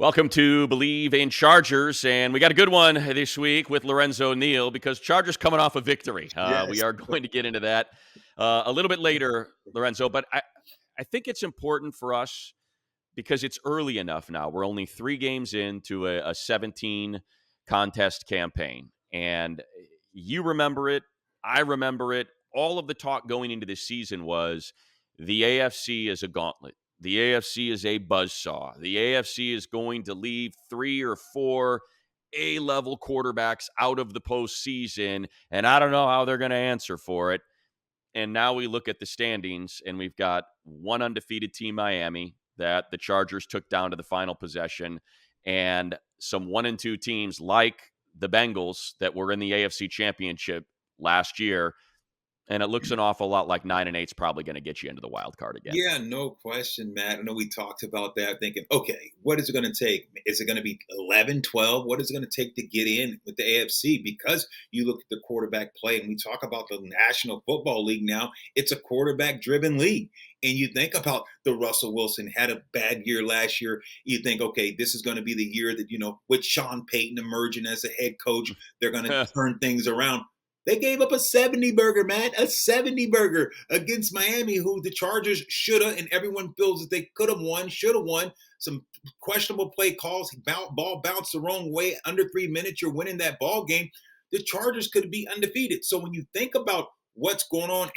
Welcome to Believe in Chargers, and we got a good one this week with Lorenzo Neal because Chargers coming off a victory. We Yes. are going to get into that a little bit later, Lorenzo, but I think it's important for us because it's early enough now. We're only 3 games into a 17 contest campaign, and you remember it. I remember it. All of the talk going into this season was the AFC is a gauntlet. The AFC is a buzzsaw. The AFC is going to leave 3 or 4 A-level quarterbacks out of the postseason, and I don't know how they're going to answer for it. And now we look at the standings, and we've got one undefeated team, Miami, that the Chargers took down to the final possession, and some 1-2 teams like the Bengals that were in the AFC Championship last year. And it looks an awful lot like 9-8 is probably going to get you into the wild card again. Yeah, no question, Matt. I know we talked about that thinking, okay, what is it going to take? Is it going to be 11, 12? What is it going to take to get in with the AFC? Because you look at the quarterback play, and we talk about the National Football League now, it's a quarterback-driven league. And you think about the Russell Wilson had a bad year last year. You think, okay, this is going to be the year that, with Sean Payton emerging as a head coach, they're going to turn things around. They gave up a 70 burger, Matt, a 70 burger against Miami, who the Chargers should have, and everyone feels that they could have won, should have won. Some questionable play calls, ball bounced the wrong way. Under 3 minutes, you're winning that ball game. The Chargers could be undefeated. So when you think about what's going on,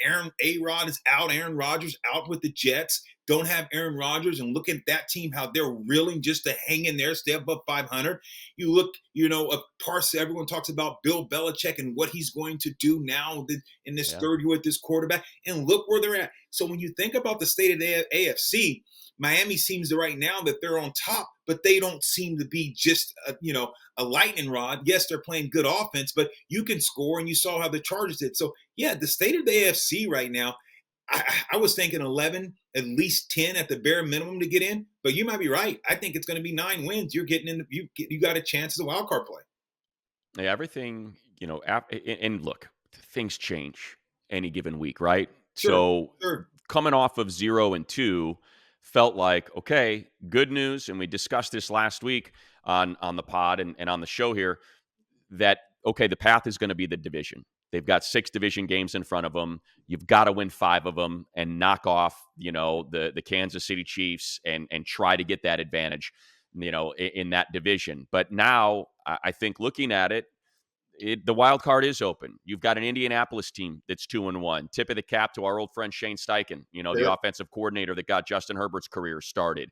A-Rod is out, Aaron Rodgers out with the Jets. Don't have Aaron Rodgers, and look at that team, how they're reeling just to hang in there, stay above 500. You look, everyone talks about Bill Belichick and what he's going to do now in this third year with this quarterback, and look where they're at. So when you think about the state of the AFC, Miami seems to right now that they're on top, but they don't seem to be just, a lightning rod. Yes, they're playing good offense, but you can score, and you saw how the Chargers did. So, yeah, the state of the AFC right now, I was thinking 11, at least 10 at the bare minimum to get in. But you might be right. I think it's going to be 9 wins. You're getting in. You got a chance as a wild card play. Yeah, everything, and look, things change any given week, right? Sure. Coming off of 0-2 felt like, okay, good news. And we discussed this last week on the pod and on the show here that, okay, the path is going to be the division. They've got 6 division games in front of them. You've got to win 5 of them and knock off, the Kansas City Chiefs and try to get that advantage, in that division. But now I think looking at it, the wild card is open. You've got an Indianapolis team that's 2-1. Tip of the cap to our old friend Shane Steichen, the offensive coordinator that got Justin Herbert's career started.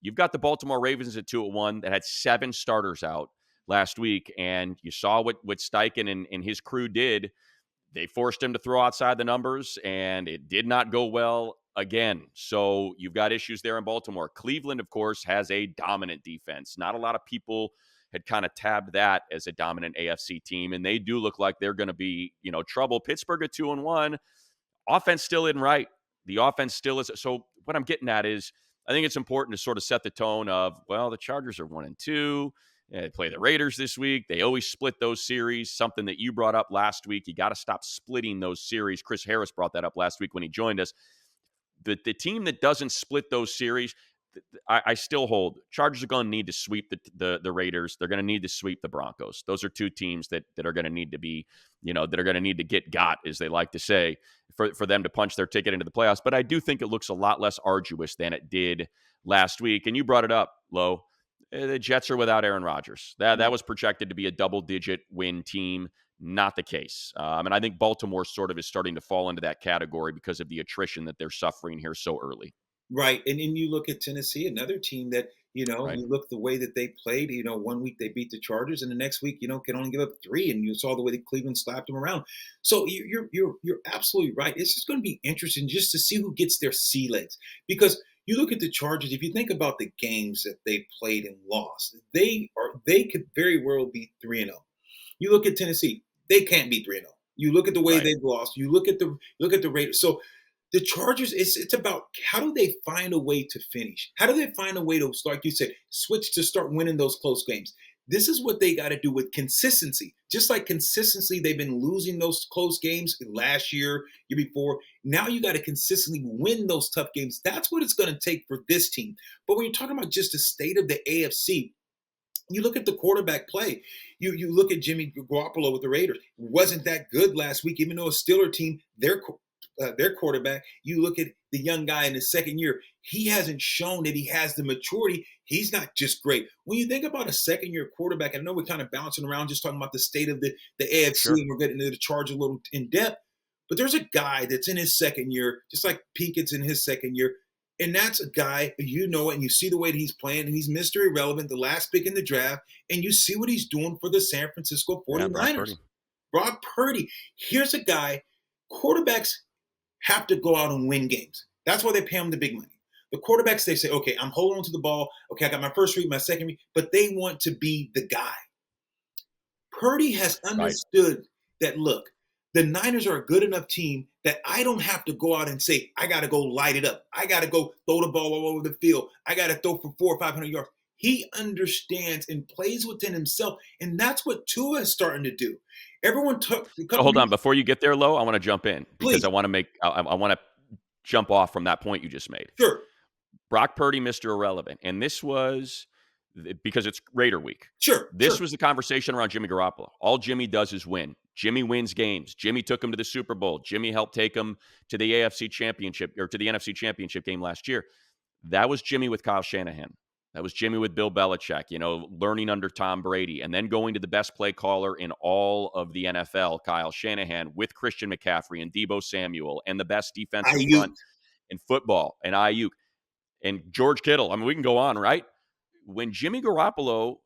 You've got the Baltimore Ravens at 2-1 that had 7 starters out last week, and you saw what Steichen and his crew did. They forced him to throw outside the numbers, and it did not go well again. So you've got issues there in Baltimore. Cleveland, of course, has a dominant defense. Not a lot of people had kind of tabbed that as a dominant AFC team, and they do look like they're going to be, trouble. Pittsburgh at 2-1. Offense still isn't right. The offense still is. So what I'm getting at is I think it's important to sort of set the tone of, well, the Chargers are 1-2. They play the Raiders this week. They always split those series, something that you brought up last week. You got to stop splitting those series. Chris Harris brought that up last week when he joined us. The team that doesn't split those series, I still hold. Chargers are going to need to sweep the Raiders. They're going to need to sweep the Broncos. Those are 2 teams that are going to need to be, that are going to need to get got, as they like to say, for them to punch their ticket into the playoffs. But I do think it looks a lot less arduous than it did last week. And you brought it up, Lo. The Jets are without Aaron Rodgers. That was projected to be a double-digit win team. Not the case. And I think Baltimore sort of is starting to fall into that category because of the attrition that they're suffering here so early. Right. And then you look at Tennessee, another team that, Right. you look the way that they played, 1 week they beat the Chargers, and the next week, can only give up 3, and you saw the way that Cleveland slapped them around. So you're absolutely right. It's just going to be interesting just to see who gets their sea legs, because you look at the Chargers. If you think about the games that they played and lost, they could very well be 3-0. You look at Tennessee, they can't be 3-0. You look at the way Right. they've lost. You look at the Raiders. So the Chargers, it's about how do they find a way to finish? How do they find a way to, like you said, switch to start winning those close games? This is what they got to do with consistency. Just like consistency, they've been losing those close games last year, year before. Now you got to consistently win those tough games. That's what it's going to take for this team. But when you're talking about just the state of the AFC, you look at the quarterback play. You look at Jimmy Garoppolo with the Raiders. Wasn't that good last week, even though a Steeler team, their quarterback. You look at the young guy in his second year. He hasn't shown that he has the maturity. He's not just great. When you think about a second-year quarterback, I know we're kind of bouncing around just talking about the state of the AFC, Sure. and we're getting into the charge a little in depth. But there's a guy that's in his second year, just like Pickett's in his second year. And that's a guy, you know it, and you see the way that he's playing, and he's Mr. Irrelevant, the last pick in the draft, and you see what he's doing for the San Francisco 49ers. Yeah, Brock Purdy. Brock Purdy. Here's a guy, quarterbacks have to go out and win games. That's why they pay him the big money. The quarterbacks, they say, okay, I'm holding on to the ball. Okay, I got my first read, my second read, but they want to be the guy. Purdy has understood that, look, the Niners are a good enough team that I don't have to go out and say, I got to go light it up. I got to go throw the ball all over the field. I got to throw for 400 or 500 yards. He understands and plays within himself, and that's what Tua is starting to do. Everyone took. Hold on, before you get there, Lo, I want to jump in because Please. I want to jump off from that point you just made. Sure. Brock Purdy, Mr. Irrelevant, and this was because it's Raider week. Sure. This was the conversation around Jimmy Garoppolo. All Jimmy does is win. Jimmy wins games. Jimmy took him to the Super Bowl. Jimmy helped take him to the AFC Championship or to the NFC Championship game last year. That was Jimmy with Kyle Shanahan. That was Jimmy with Bill Belichick, learning under Tom Brady and then going to the best play caller in all of the NFL, Kyle Shanahan, with Christian McCaffrey and Deebo Samuel and the best defensive front in football and Ayuk and George Kittle. I mean, we can go on, right? When Jimmy Garoppolo,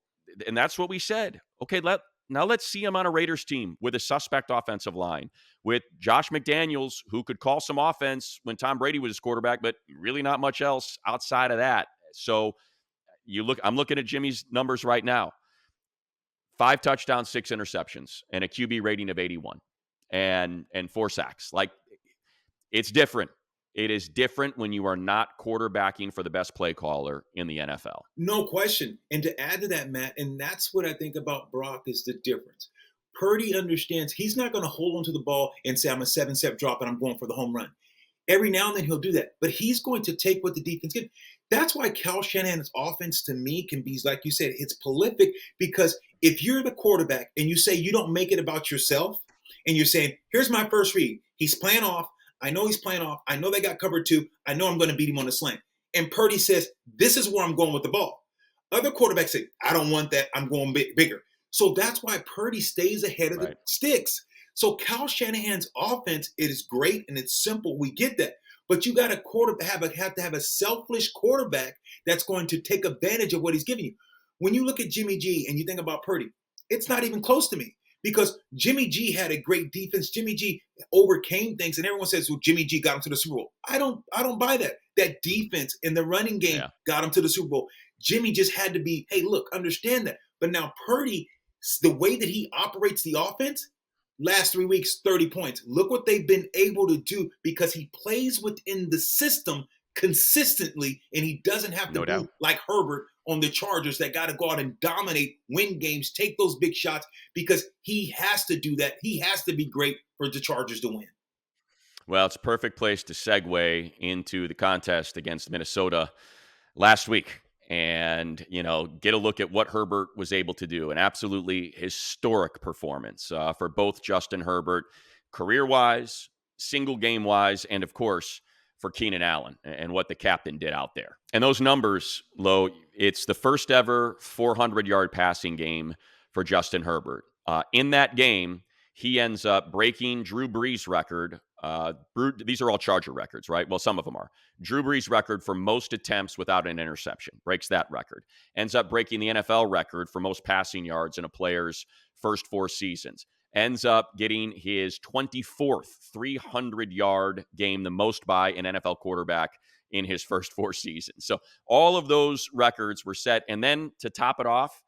and that's what we said, okay, now let's see him on a Raiders team with a suspect offensive line, with Josh McDaniels, who could call some offense when Tom Brady was his quarterback, but really not much else outside of that. So I'm looking at Jimmy's numbers right now. 5 touchdowns, 6 interceptions, and a QB rating of 81 and 4 sacks. Like, it's different. It is different when you are not quarterbacking for the best play caller in the NFL. No question. And to add to that, Matt, and that's what I think about Brock is the difference. Purdy understands he's not going to hold on to the ball and say, I'm a 7-step drop and I'm going for the home run. Every now and then he'll do that. But he's going to take what the defense gives. That's why Kyle Shanahan's offense to me can be, like you said, it's prolific, because if you're the quarterback and you say you don't make it about yourself and you're saying, here's my first read. He's playing off. I know he's playing off. I know they got covered too. I know I'm going to beat him on the slant. And Purdy says, this is where I'm going with the ball. Other quarterbacks say, I don't want that. I'm going bigger. So that's why Purdy stays ahead of the sticks. So Kyle Shanahan's offense, it is great and it's simple. We get that. But you got have to have a selfish quarterback that's going to take advantage of what he's giving you. When you look at Jimmy G and you think about Purdy, it's not even close to me. Because Jimmy G had a great defense. Jimmy G overcame things, and everyone says, well, Jimmy G got him to the Super Bowl. I don't buy that. That defense in the running game got him to the Super Bowl. Jimmy just had to be, hey, look, understand that. But now Purdy, the way that he operates the offense, last 3 weeks, 30 points. Look what they've been able to do because he plays within the system consistently, and he doesn't have to be like Herbert on the Chargers that got to go out and dominate, win games, take those big shots, because he has to do that. He has to be great for the Chargers to win. Well, it's a perfect place to segue into the contest against Minnesota last week and, get a look at what Herbert was able to do. An absolutely historic performance for both Justin Herbert, career-wise, single game-wise, and, of course, for Keenan Allen and what the captain did out there. And those numbers, Lo, it's the first ever 400-yard passing game for Justin Herbert. In that game, he ends up breaking Drew Brees' record. These are all Charger records, right? Well, some of them are. Drew Brees' record for most attempts without an interception. Breaks that record. Ends up breaking the NFL record for most passing yards in a player's first 4 seasons. Ends up getting his 24th 300-yard game, the most by an NFL quarterback in his first 4 seasons. So all of those records were set. And then to top it off,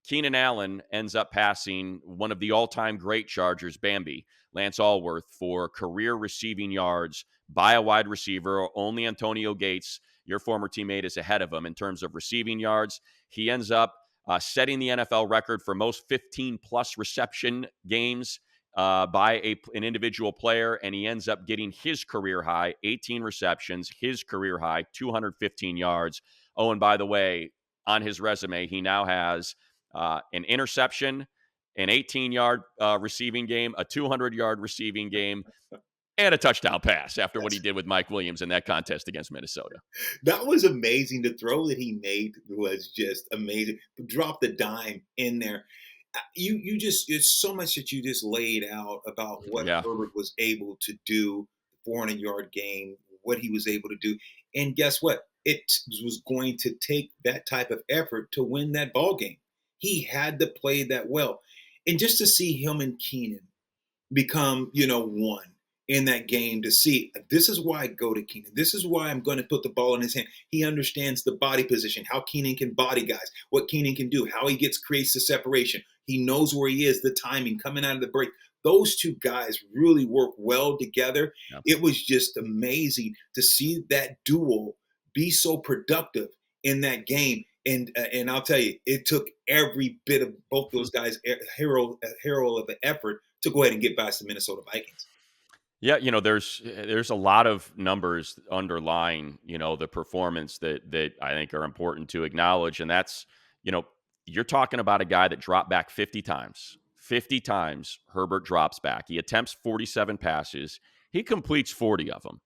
Keenan Allen ends up passing one of the all-time great Chargers, Bambi, Lance Allworth, for career receiving yards by a wide receiver. Only Antonio Gates, your former teammate, is ahead of him in terms of receiving yards. He ends up setting the NFL record for most 15-plus reception games by an individual player, and he ends up getting his career high, 18 receptions, his career high, 215 yards. Oh, and by the way, on his resume, he now has an interception, an 18-yard receiving game, a 200-yard receiving game, and a touchdown pass after what he did with Mike Williams in that contest against Minnesota. That was amazing. The throw that he made was just amazing. Drop the dime in there. You just, it's so much that you just laid out about what Yeah. Herbert was able to do, 400-yard game, what he was able to do. And guess what? It was going to take that type of effort to win that ball game. He had to play that well. And just to see him and Keenan become, one in that game, to see this is why I go to Keenan. This is why I'm going to put the ball in his hand. He understands the body position, how Keenan can body guys, what Keenan can do, how he creates the separation. He knows where he is, the timing, coming out of the break. Those two guys really work well together. Yep. It was just amazing to see that duo be so productive in that game. And I'll tell you, it took every bit of both those guys' hero of an effort to go ahead and get past the Minnesota Vikings. Yeah, there's a lot of numbers underlying, the performance that I think are important to acknowledge. And that's, you're talking about a guy that dropped back 50 times. 50 times Herbert drops back. He attempts 47 passes. He completes 40 of them.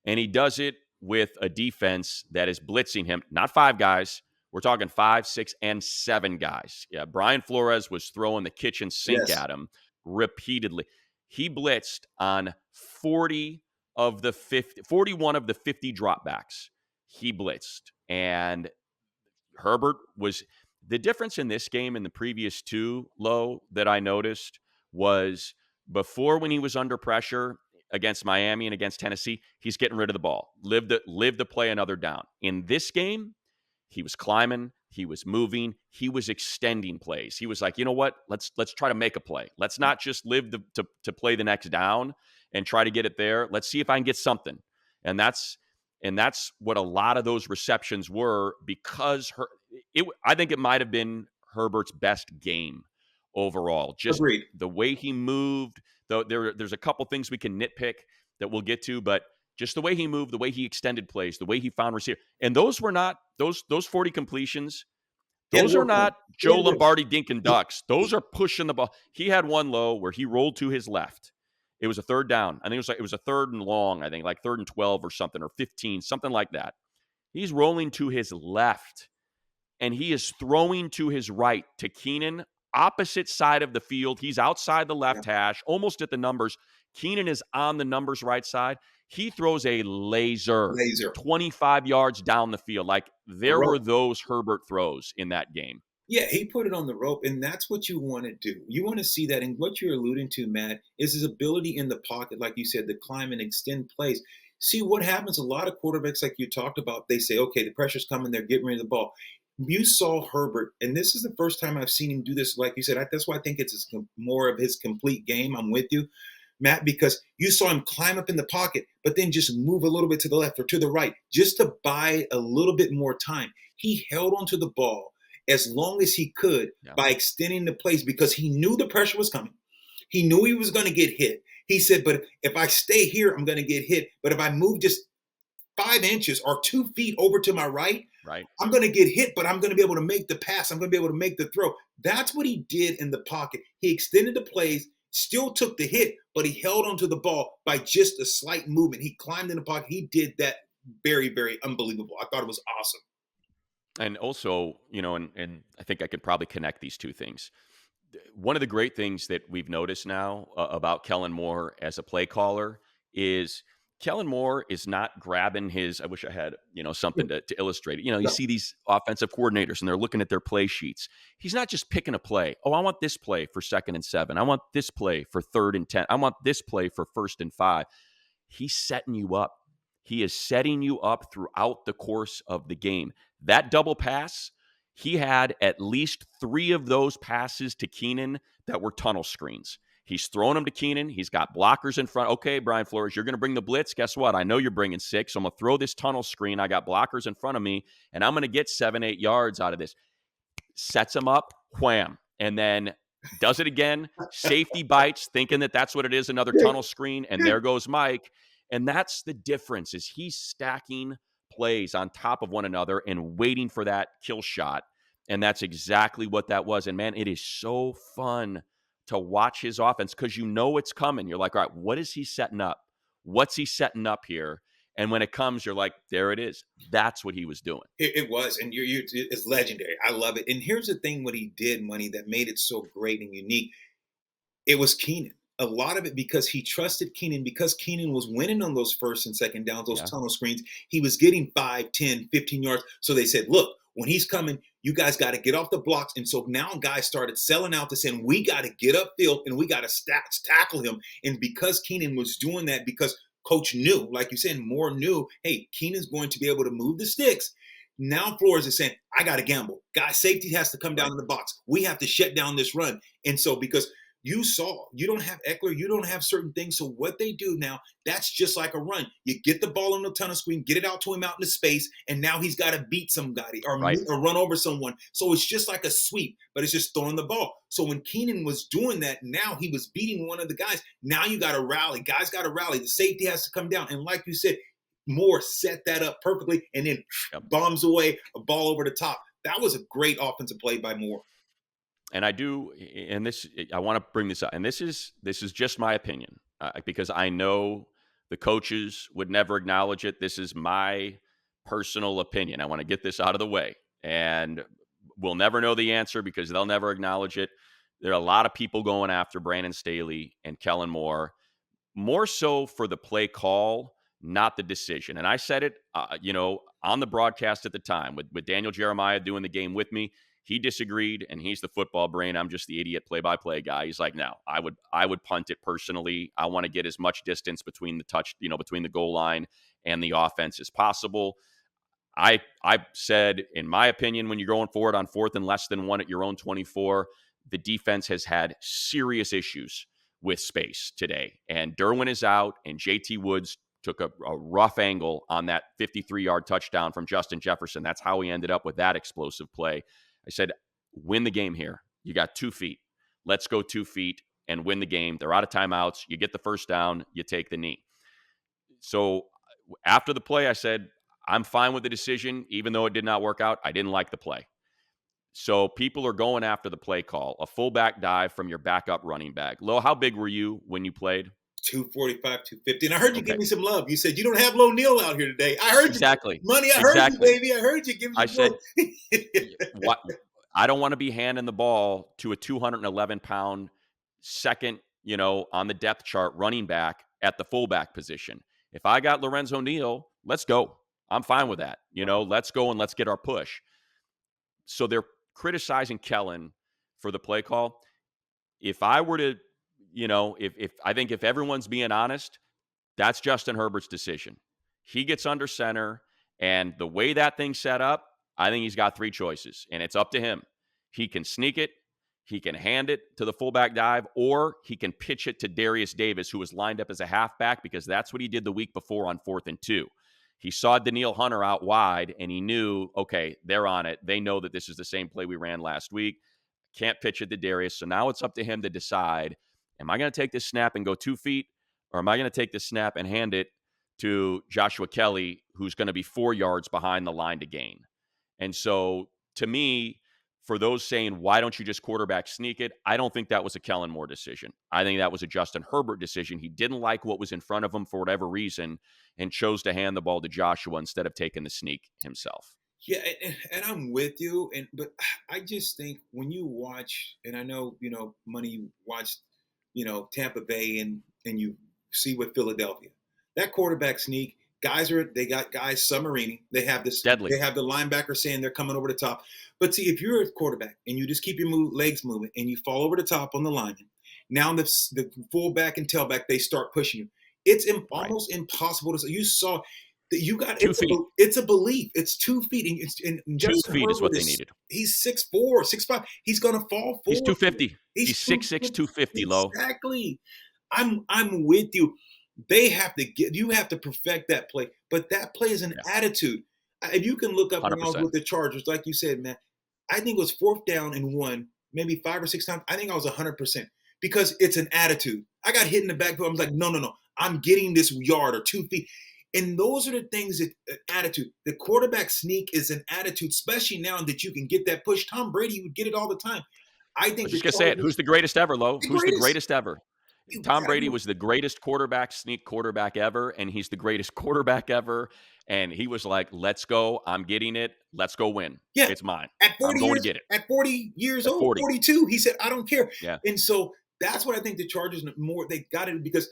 And he does it with a defense that is blitzing him, not 5 guys. We're talking 5, 6, and 7 guys. Yeah, Brian Flores was throwing the kitchen sink at him repeatedly. He blitzed on 41 of the 50 dropbacks. He blitzed. And Herbert was the difference in this game and the previous 2, Low, that I noticed was before, when he was under pressure against Miami and against Tennessee, he's getting rid of the ball. Live to play another down. In this game, he was climbing, he was moving, he was extending plays. He was like, you know what? Let's try to make a play. Let's not just live to play the next down and try to get it there. Let's see if I can get something. And that's what a lot of those receptions were, because I think it might have been Herbert's best game overall. Just Agreed. The way he moved. Though there's a couple things we can nitpick that we'll get to, but just the way he moved, the way he extended plays, the way he found receiver. And those were not those 40 completions. Those are not Joe Lombardi dink and ducks. Those are pushing the ball. He had one, Low, where he rolled to his left. It was a third down. I think it was a 3rd and long, I think, like 3rd and 12 or something, or 15, something like that. He's rolling to his left, and he is throwing to his right to Keenan, opposite side of the field. He's outside the left hash, almost at the numbers. Keenan is on the numbers right side. He throws a laser 25 yards down the field. Like, there were those Herbert throws in that game. Yeah, he put it on the rope, and that's what you want to do. You want to see that. And what you're alluding to, Matt, is his ability in the pocket, like you said, to climb and extend plays. See what happens. A lot of quarterbacks, like you talked about, they say, okay, the pressure's coming, they're getting rid of the ball. You saw Herbert, and this is the first time I've seen him do this. Like you said, that's why I think it's more of his complete game. I'm with you, Matt, because you saw him climb up in the pocket, but then just move a little bit to the left or to the right, just to buy a little bit more time. He held onto the ball as long as he could by extending the plays, because he knew the pressure was coming. He knew he was going to get hit. He said, but if I stay here, I'm going to get hit. But if I move just 5 inches or 2 feet over to my right, I'm going to get hit, but I'm going to be able to make the pass. I'm going to be able to make the throw. That's what he did in the pocket. He extended the plays, still took the hit, but he held onto the ball by just a slight movement. He climbed in the pocket. He did that very, very unbelievable. I thought it was awesome. And also, and I think I could probably connect these two things. One of the great things that we've noticed now about Kellen Moore as a play caller is Kellen Moore is not grabbing his, I wish I had, something to illustrate it. You see these offensive coordinators and they're looking at their play sheets. He's not just picking a play. Oh, I want this play for 2nd and 7. I want this play for 3rd and 10. I want this play for 1st and 5. He's setting you up. He is setting you up throughout the course of the game. That double pass, he had at least 3 of those passes to Keenan that were tunnel screens. He's throwing them to Keenan. He's got blockers in front. Okay, Brian Flores, you're going to bring the blitz. Guess what? I know you're bringing 6, so I'm going to throw this tunnel screen. I got blockers in front of me, and I'm going to get 7, 8 yards out of this. sets him up, wham, and then does it again. Safety bites, thinking that that's what it is, another tunnel screen, and there goes Mike. And that's the difference is he's stacking plays on top of one another and waiting for that kill shot. And that's exactly what that was. And man, it is so fun to watch his offense because you know it's coming. You're like, all right, what is he setting up? What's he setting up here? And when it comes, you're like, there it is. That's what he was doing. It was, and it's legendary. I love it. And here's the thing: what he did, Money, that made it so great and unique. It was Keenan. A lot of it because he trusted Keenan, because Keenan was winning on those first and second downs, those Yeah. tunnel screens. He was getting 5, 10, 15 yards. So they said, look, when he's coming, you guys got to get off the blocks. And so now guys started selling out to saying, we got to get upfield and we got to tackle him. And because Keenan was doing that, because coach knew, like you said, Moore knew, hey, Keenan's going to be able to move the sticks. Now Flores is saying, I got to gamble. Guys, safety has to come down in the box. We have to shut down this run. And so because you saw, you don't have Eckler, you don't have certain things. So what they do now, that's just like a run. You get the ball on the tunnel screen, get it out to him out in the space, and now he's got to beat somebody or run over someone. So it's just like a sweep, but it's just throwing the ball. So when Keenan was doing that, now he was beating one of the guys. Now you got to rally. Guys got to rally. The safety has to come down. And like you said, Moore set that up perfectly and then bombs away a ball over the top. That was a great offensive play by Moore. And I want to bring this up, and this is just my opinion because I know the coaches would never acknowledge it. This is my personal opinion. I want to get this out of the way, and we'll never know the answer because they'll never acknowledge it. There are a lot of people going after Brandon Staley and Kellen Moore, more so for the play call, not the decision. And I said it, on the broadcast at the time with Daniel Jeremiah doing the game with me. He disagreed, and he's the football brain. I'm just the idiot play-by-play guy. He's like, no, I would punt it personally. I want to get as much distance between between the goal line and the offense as possible. I said, in my opinion, when you're going forward on 4th and less than 1 at your own 24, the defense has had serious issues with space today. And Derwin is out, and JT Woods took a rough angle on that 53-yard touchdown from Justin Jefferson. That's how he ended up with that explosive play. I said, win the game here. You got 2 feet. Let's go 2 feet and win the game. They're out of timeouts. You get the first down. You take the knee. So after the play, I said, I'm fine with the decision. Even though it did not work out, I didn't like the play. So people are going after the play call, a fullback dive from your backup running back. Lo, how big were you when you played? 245, 250. And I heard you give me some love. You said, you don't have Lorenzo Neal out here today. I heard you. Money, I heard you, baby. I heard you. Give me some love. I don't want to be handing the ball to a 211-pound second, on the depth chart running back at the fullback position. If I got Lorenzo Neal, let's go. I'm fine with that. Let's go and let's get our push. So they're criticizing Kellen for the play call. If I were to if everyone's being honest, that's Justin Herbert's decision. He gets under center, and the way that thing's set up, I think he's got 3 choices, and it's up to him. He can sneak it, he can hand it to the fullback dive, or he can pitch it to Darius Davis, who was lined up as a halfback, because that's what he did the week before on 4th and 2. He saw Danielle Hunter out wide, and he knew, okay, they're on it. They know that this is the same play we ran last week. Can't pitch it to Darius, so now it's up to him to decide, am I going to take this snap and go 2 feet, or am I going to take this snap and hand it to Joshua Kelly, who's going to be 4 yards behind the line to gain? And so, to me, for those saying, why don't you just quarterback sneak it? I don't think that was a Kellen Moore decision. I think that was a Justin Herbert decision. He didn't like what was in front of him for whatever reason and chose to hand the ball to Joshua instead of taking the sneak himself. Yeah, and I'm with you. But I just think when you watch, and I know, Money, you watched, Tampa Bay and you see with Philadelphia, that quarterback sneak, they got guys submarining. They have this Deadly. They have the linebacker saying they're coming over the top. But see, if you're a quarterback and you just keep your legs moving and you fall over the top on the lineman, now the fullback and tailback, they start pushing you. It's almost impossible to. You saw that you got 2 feet. It's a belief. It's 2 feet. And 2 feet is what they needed. He's 6'4", 6'5". He's gonna fall forward. He's 250. He's 6'6", 250 low. Exactly. I'm with you. You have to perfect that play, but that play is an attitude. If you can look up when I was with the Chargers, like you said, man, I think it was 4th down and 1, maybe 5 or 6 times. I think I was 100% because it's an attitude. I got hit in the backfield. I was like, no, no, no. I'm getting this yard or 2 feet. And those are the things that attitude. The quarterback sneak is an attitude, especially now that you can get that push. Tom Brady would get it all the time. I I think was the just gonna say it. Who's Chargers, the greatest ever, Lo? the Who's the greatest. greatest ever? You, Tom I Brady mean, was the greatest quarterback sneak quarterback ever, and he's the greatest quarterback ever. And he was like, "Let's go! I'm getting it. Let's go win. yeah, It's mine. at I'm 40 going to years, get it." at 40 years At old, 40, 42, he said, I don't care. yeah, And so that's what I think the Chargers more they got it because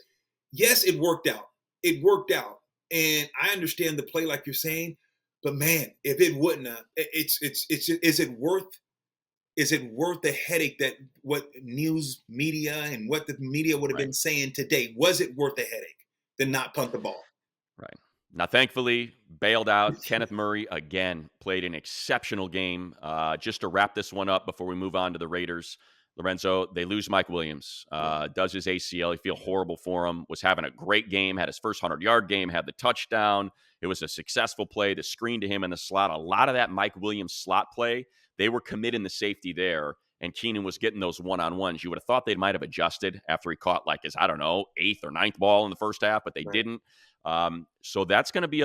yes, it worked out. It worked out. And I understand the play like you're saying, but man, if it wouldn't have, it's is it worth the headache that what news media and what the media would have right. been saying today? Was it worth the headache to not punt the ball? Right. Now, thankfully, bailed out. Kenneth Murray again played an exceptional game. Just to wrap this one up before we move on to the Raiders, Lorenzo, they lose Mike Williams. Yeah, Does his ACL. You feel yeah, horrible for him. Was having a great game. Had his first 100-yard game. Had the touchdown. It was a successful play. The screen to him in the slot. A lot of that Mike Williams slot play. They were committing the safety there. And Keenan was getting those one-on-ones. You would have thought they might have adjusted after he caught like his, I don't know, eighth or ninth ball in the first half, but they right. didn't. So that's going to be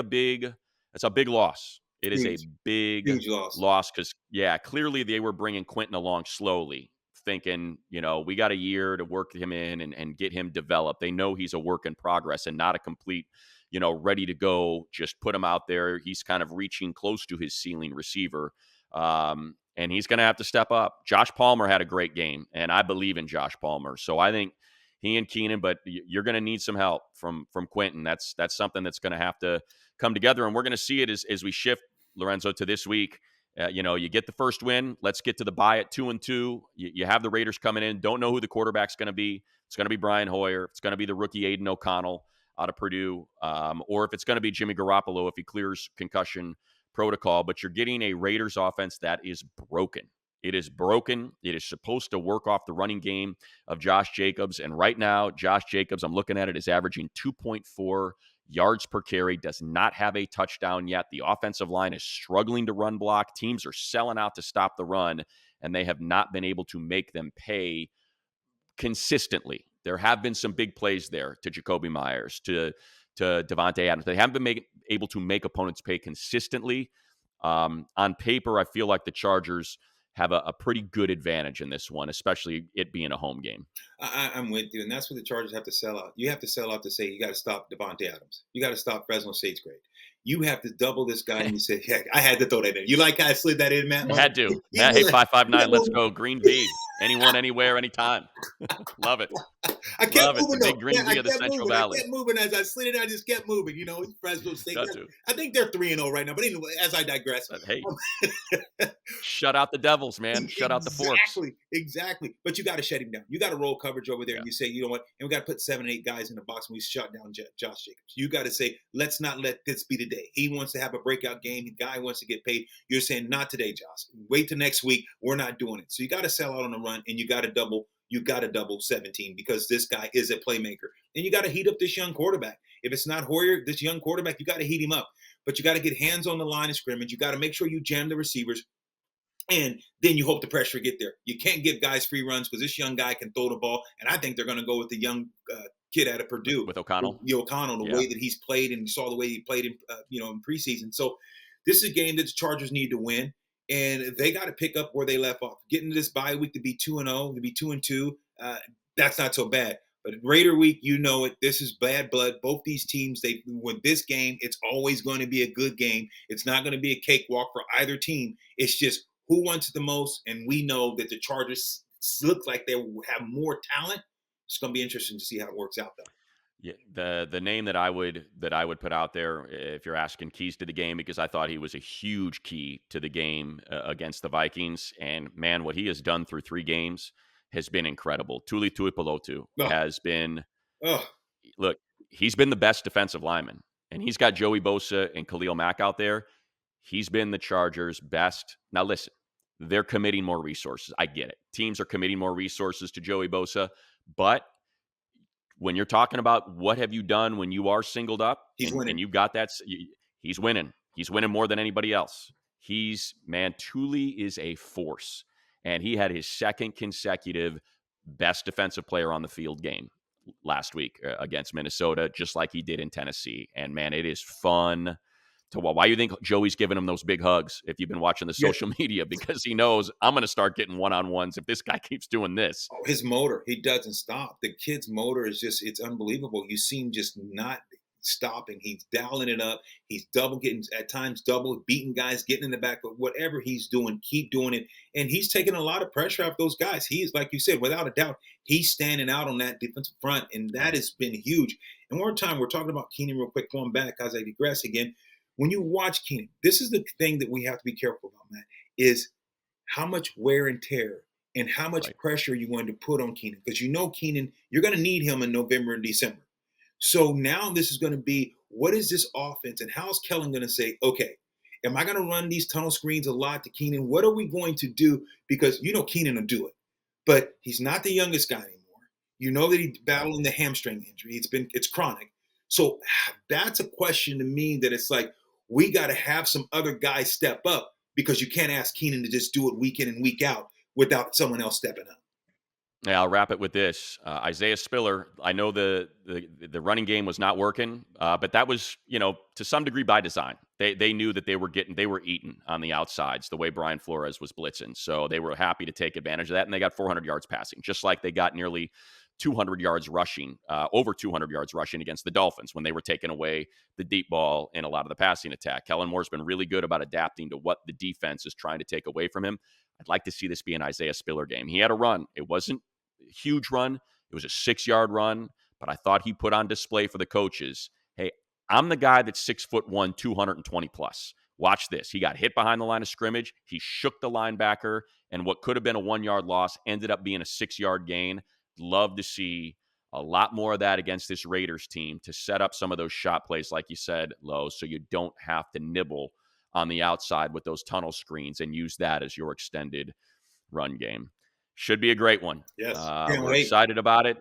that's a big loss. It is a Huge, big huge loss. loss because, yeah, clearly they were bringing Quentin along slowly, thinking, we got a year to work him in and get him developed. They know he's a work in progress and not a complete, ready to go. Just put him out there. He's kind of reaching close to his ceiling receiver. And he's going to have to step up. Josh Palmer had a great game, and I believe in Josh Palmer. So I think he and Keenan, but you're going to need some help from Quentin. That's something that's going to have to come together, and we're going to see it as we shift, Lorenzo, to this week. You get the first win. Let's get to the bye at 2-2. You have the Raiders coming in. Don't know who the quarterback's going to be. It's going to be Brian Hoyer. It's going to be the rookie Aiden O'Connell out of Purdue, or if it's going to be Jimmy Garoppolo if he clears concussion protocol. But you're getting a Raiders offense that is broken. It is broken. It is supposed to work off the running game of Josh Jacobs. And right now, Josh Jacobs, I'm looking at it, is averaging 2.4 yards per carry, does not have a touchdown yet. The offensive line is struggling to run block. Teams are selling out to stop the run, and they have not been able to make them pay consistently. There have been some big plays there to Jacoby Myers, to Devontae Adams. They haven't been able to make opponents pay consistently. On paper, I feel like the Chargers have a pretty good advantage in this one, especially it being a home game. I'm with you, and that's what the Chargers have to sell out. You have to sell out to say you got to stop Devontae Adams. You got to stop Fresno State's grade. You have to double this guy, and you say, "Yeah, I had to throw that in." You like how I slid that in, Matt? Had to. You Matt, hey, know, 559, let's go. Green V. Anyone, anywhere, anytime. Love it. I kept Love it. The moving big though. Green Yeah, I V of the kept Central moving. I Valley. kept moving as I slid it. I just kept moving. Fresno State. Got to. I think they're 3-0 right now. But anyway, as I digress. But hey, shut out the Devils, man. Shut out the Forks. Exactly, exactly. But you got to shut him down. You got to roll coverage over there, Yeah. and you say, you know what? And we got to put 7, 8 guys in the box, and we shut down Josh Jacobs. You got to say, let's not let this be the day. He wants to have a breakout game. The guy wants to get paid. You're saying, not today, Josh. Wait till next week. We're not doing it. So you got to sell out on the run, and you got to double. You got to double 17 because this guy is a playmaker, and you got to heat up this young quarterback. If it's not Hoyer, this young quarterback, you got to heat him up. But you got to get hands on the line of scrimmage. You got to make sure you jam the receivers. And then you hope the pressure get there. You can't give guys free runs because this young guy can throw the ball. And I think they're going to go with the young kid out of Purdue, With O'Connell. O'Connell, the Yeah. way that he's played, and you saw the way he played in preseason. So this is a game that the Chargers need to win, and they got to pick up where they left off. Getting to this bye week to be 2-0, to be 2-2, that's not so bad. But Raider week, you know it. This is bad blood. Both these teams, they win this game. It's always going to be a good game. It's not going to be a cakewalk for either team. It's just who wants it the most, and we know that the Chargers look like they have more talent. It's going to be interesting to see how it works out, though. Yeah, the name that I would put out there, if you're asking keys to the game, because I thought he was a huge key to the game against the Vikings, and man, what he has done through 3 games has been incredible. Tuli Tuipulotu Oh, has been oh, look, he's been the best defensive lineman, and he's got Joey Bosa and Khalil Mack out there. He's been the Chargers' best. Now, listen, they're committing more resources. I get it. Teams are committing more resources to Joey Bosa, but when you're talking about what have you done when you are singled up he's winning. and you've got that, he's winning. He's winning more than anybody else. He's, man, truly is a force. And he had his second consecutive best defensive player on the field game last week against Minnesota, just like he did in Tennessee. And man, it is fun to watch. Why do you think Joey's giving him those big hugs if you've been watching the Yeah. social media? Because he knows I'm going to start getting one-on-ones if this guy keeps doing this. Oh, his motor, he doesn't stop. The kid's motor is just, it's unbelievable. You see him just not stopping. He's dialing it up. He's getting at times double, beating guys, getting in the back, but whatever he's doing, keep doing it. And he's taking a lot of pressure off those guys. He is, like you said, without a doubt, he's standing out on that defensive front, and that has been huge. And one more time, we're talking about Keenan real quick, going back as I digress again. When you watch Keenan, this is the thing that we have to be careful about, Matt, is how much wear and tear and how much Right. pressure you're going to put on Keenan. Because you know Keenan, you're going to need him in November and December. So now this is going to be, what is this offense and how's Kellen going to say, okay, am I going to run these tunnel screens a lot to Keenan? What are we going to do? Because you know Keenan will do it. But he's not the youngest guy anymore. You know that he's Right. battling the hamstring injury. It's chronic. So that's a question to me that it's like, we got to have some other guys step up because you can't ask Keenan to just do it week in and week out without someone else stepping up. Yeah, I'll wrap it with this. Isaiah Spiller, I know the running game was not working, but that was, to some degree by design. They knew that they were eaten on the outsides the way Brian Flores was blitzing. So they were happy to take advantage of that, and they got 400 yards passing, just like they got nearly 200 yards rushing, over 200 yards rushing against the Dolphins when they were taking away the deep ball in a lot of the passing attack. Kellen Moore's been really good about adapting to what the defense is trying to take away from him. I'd like to see this be an Isaiah Spiller game. He had a run. It wasn't a huge run. It was a 6-yard run, but I thought he put on display for the coaches, hey, I'm the guy that's 6'1", 220 plus. Watch this. He got hit behind the line of scrimmage. He shook the linebacker, and what could have been a 1-yard loss ended up being a 6-yard gain. Love to see a lot more of that against this Raiders team to set up some of those shot plays, like you said, Lowe, so you don't have to nibble on the outside with those tunnel screens and use that as your extended run game. Should be a great one. Yes. Can't We're wait. excited about it.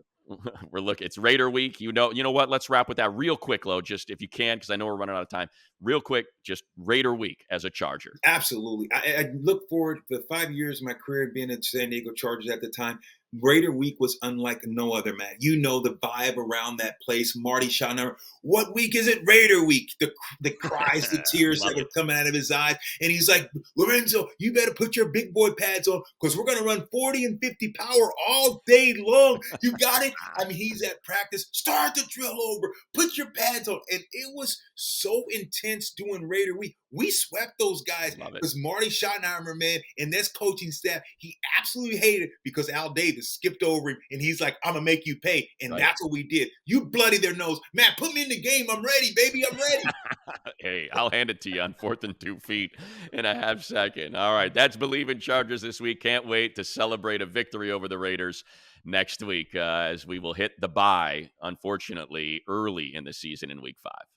It's Raider week. You know what? Let's wrap with that real quick, Lowe, just if you can, because I know we're running out of time. Real quick, just Raider week as a Charger. Absolutely. I look forward for the 5 years of my career being at San Diego Chargers at the time. Raider Week was unlike no other, man. You know the vibe around that place. Marty Schottenheimer, what week is it? Raider Week. The cries, the tears Love that it. were coming out of his eyes. And he's like, Lorenzo, you better put your big boy pads on because we're going to run 40 and 50 power all day long. You got it? I mean, he's at practice. Start the drill over. Put your pads on. And it was so intense doing Raider Week. We swept those guys Love it. because Marty Schottenheimer, man, and this coaching staff, he absolutely hated it because Al Davis skipped over him and he's like, I'm going to make you pay. And Right. that's what we did. You bloody their nose. Man, put me in the game. I'm ready, baby. I'm ready. Hey, I'll hand it to you on 4th and 2 feet in a half second. All right, that's Believe in Chargers this week. Can't wait to celebrate a victory over the Raiders next week as we will hit the bye, unfortunately, early in the season in week 5.